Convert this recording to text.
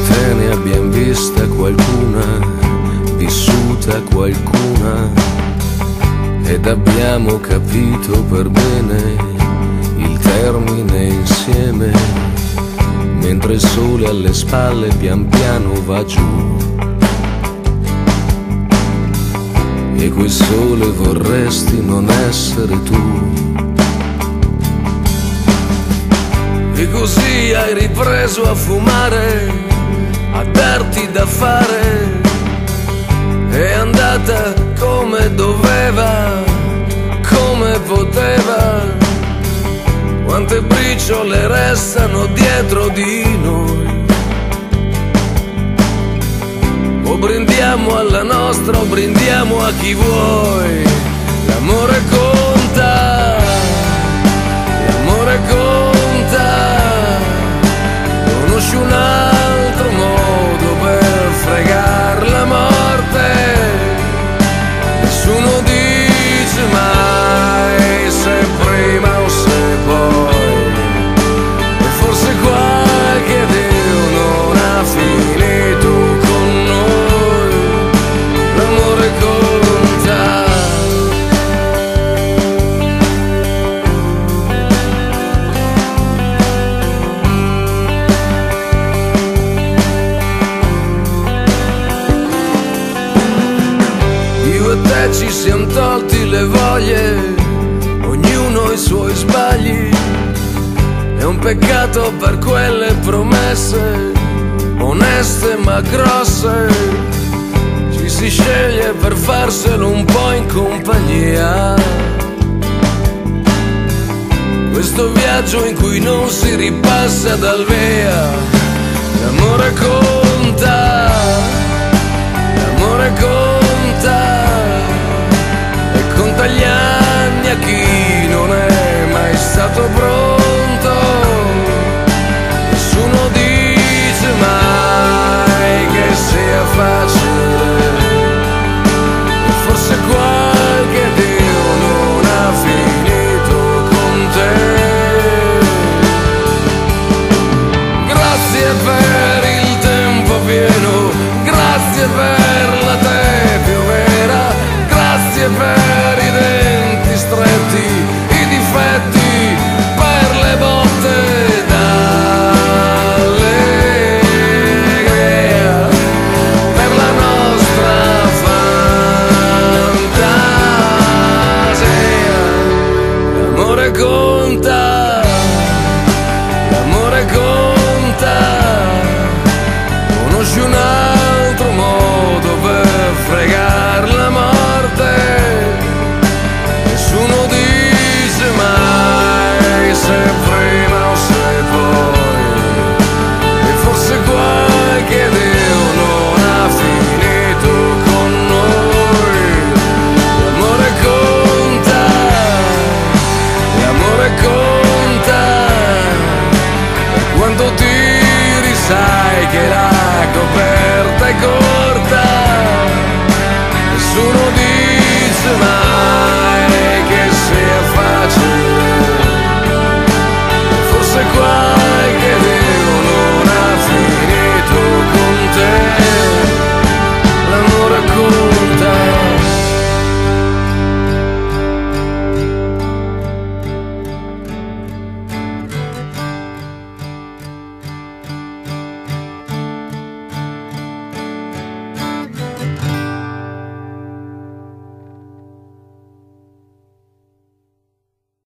te ne abbiamo vista qualcuna, vissuta qualcuna, ed abbiamo capito per bene il termine insieme, mentre il sole alle spalle pian piano va giù. E quel sole vorresti non essere tu. E così hai ripreso a fumare, a darti da fare. È andata come doveva, come poteva. Quante briciole restano dietro di noi. O brindiamo alla nostra o brindiamo a chi vuoi. L'amore conta, l'amore conta. Conosci un altro modo per fregar la morte? Nessuno dice mai se prima o se poi. E forse qualche Dio non ha finito con noi. L'amore conta. Io e te ci siamo tolti le voglie, ognuno i suoi sbagli. È un peccato per quelle promesse, oneste ma grosse. Ci si sceglie per farselo un po' in compagnia. Questo viaggio in cui non si ripassa dal via.